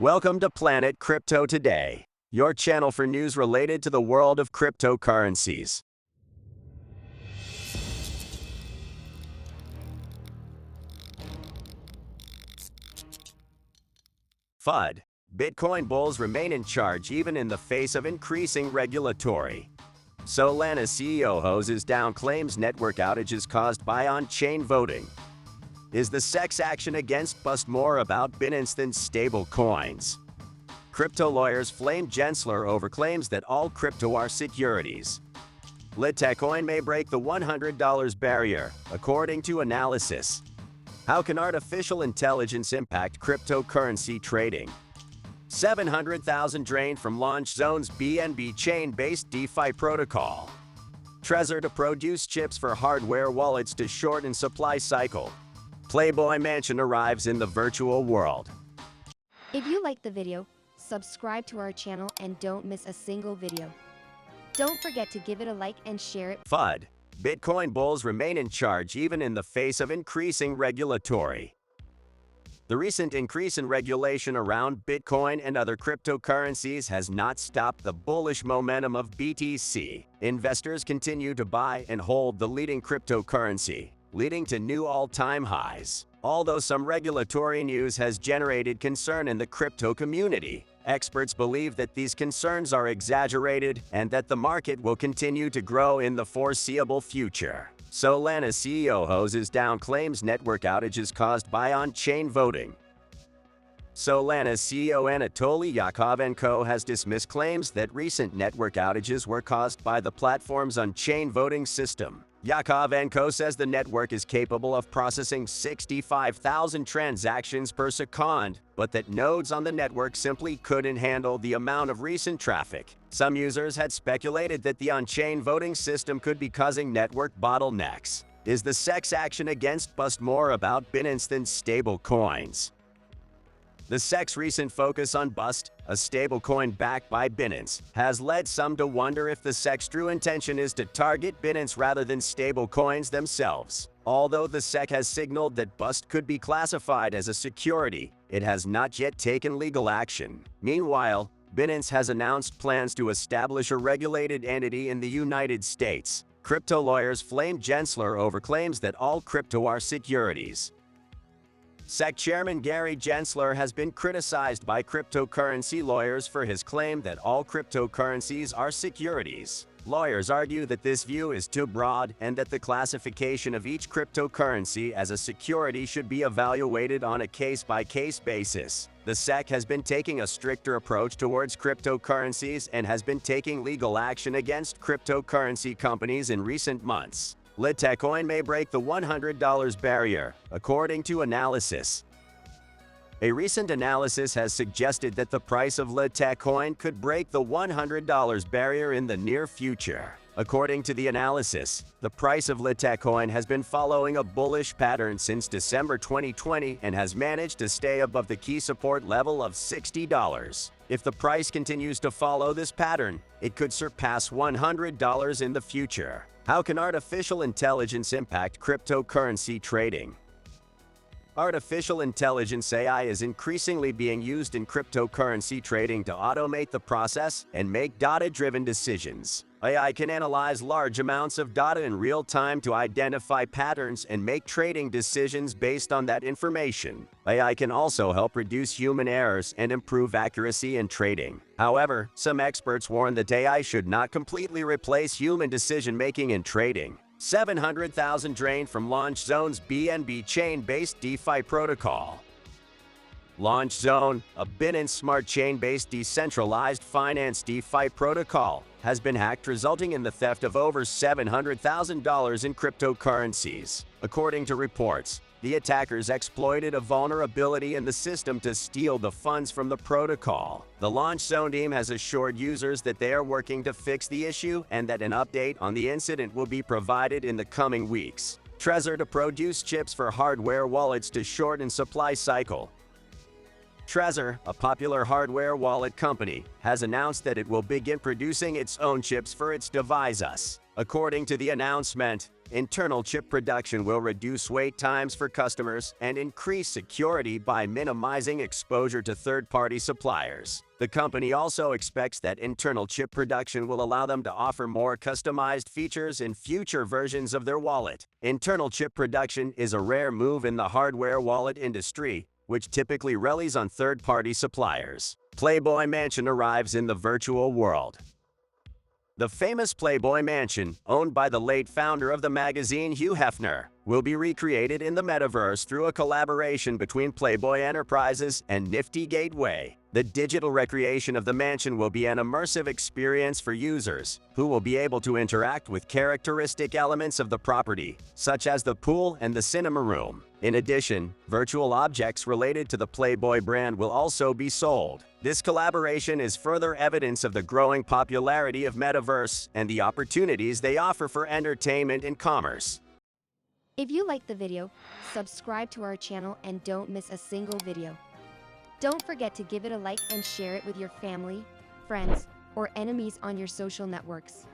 Welcome to Planet Crypto Today, your channel for news related to the world of cryptocurrencies. FUD. Bitcoin bulls remain in charge even in the face of increasing regulatory. Solana's CEO hoses down claims network outages caused by on-chain voting. Is the SEC's action against Bust more about Binance than stable coins? Crypto lawyers flame Gensler over claims that all crypto are securities. Litecoin may break the $100 barrier, according to analysis. How can artificial intelligence impact cryptocurrency trading? 700,000 drained from Launch Zone's BNB chain-based DeFi protocol. Trezor to produce chips for hardware wallets to shorten supply cycle. Playboy Mansion arrives in the virtual world. If you liked the video, subscribe to our channel and don't miss a single video. Don't forget to give it a like and share it. FUD. Bitcoin bulls remain in charge even in the face of increasing regulatory. The recent increase in regulation around Bitcoin and other cryptocurrencies has not stopped the bullish momentum of BTC. Investors continue to buy and hold the leading cryptocurrency, leading to new all-time highs. Although some regulatory news has generated concern in the crypto community, experts believe that these concerns are exaggerated and that the market will continue to grow in the foreseeable future. Solana's CEO hoses down claims network outages caused by on-chain voting. Solana's CEO Anatoly Yakovenko has dismissed claims that recent network outages were caused by the platform's on-chain voting system. Yakovenko says the network is capable of processing 65,000 transactions per second, but that nodes on the network simply couldn't handle the amount of recent traffic. Some users had speculated that the on-chain voting system could be causing network bottlenecks. Is the SEC's action against Bust more about Binance than stable coins? The SEC's recent focus on Bust, a stablecoin backed by Binance, has led some to wonder if the SEC's true intention is to target Binance rather than stablecoins themselves. Although the SEC has signaled that Bust could be classified as a security, it has not yet taken legal action. Meanwhile, Binance has announced plans to establish a regulated entity in the United States. Crypto lawyers flame Gensler over claims that all crypto are securities. SEC Chairman Gary Gensler has been criticized by cryptocurrency lawyers for his claim that all cryptocurrencies are securities. Lawyers argue that this view is too broad and that the classification of each cryptocurrency as a security should be evaluated on a case-by-case basis. The SEC has been taking a stricter approach towards cryptocurrencies and has been taking legal action against cryptocurrency companies in recent months. Litecoin may break the $100 barrier, according to analysis. A recent analysis has suggested that the price of Litecoin could break the $100 barrier in the near future. According to the analysis, the price of Litecoin has been following a bullish pattern since December 2020 and has managed to stay above the key support level of $60. If the price continues to follow this pattern, it could surpass $100 in the future. How can artificial intelligence impact cryptocurrency trading? Artificial intelligence AI is increasingly being used in cryptocurrency trading to automate the process and make data-driven decisions. AI can analyze large amounts of data in real time to identify patterns and make trading decisions based on that information. AI can also help reduce human errors and improve accuracy in trading. However, some experts warn that AI should not completely replace human decision-making in trading. 700,000 drained from Launch Zone's BNB chain-based DeFi protocol. Launch Zone, a Binance Smart Chain-based decentralized finance DeFi protocol, has been hacked, resulting in the theft of over $700,000 in cryptocurrencies. According to reports, the attackers exploited a vulnerability in the system to steal the funds from the protocol. The Launch Zone team has assured users that they are working to fix the issue and that an update on the incident will be provided in the coming weeks. Trezor to produce chips for hardware wallets to shorten supply cycle. Trezor, a popular hardware wallet company, has announced that it will begin producing its own chips for its devices. According to the announcement, Internal chip production will reduce wait times for customers and increase security by minimizing exposure to third-party suppliers. The company also expects that internal chip production will allow them to offer more customized features in future versions of their wallet. Internal chip production is a rare move in the hardware wallet industry, which typically relies on third-party suppliers. Playboy Mansion arrives in the virtual world. The famous Playboy Mansion, owned by the late founder of the magazine Hugh Hefner, will be recreated in the metaverse through a collaboration between Playboy Enterprises and Nifty Gateway. The digital recreation of the mansion will be an immersive experience for users, who will be able to interact with characteristic elements of the property, such as the pool and the cinema room. In addition, virtual objects related to the Playboy brand will also be sold. This collaboration is further evidence of the growing popularity of metaverse and the opportunities they offer for entertainment and commerce. If you like the video, subscribe to our channel and don't miss a single video. Don't forget to give it a like and share it with your family, friends, or enemies on your social networks.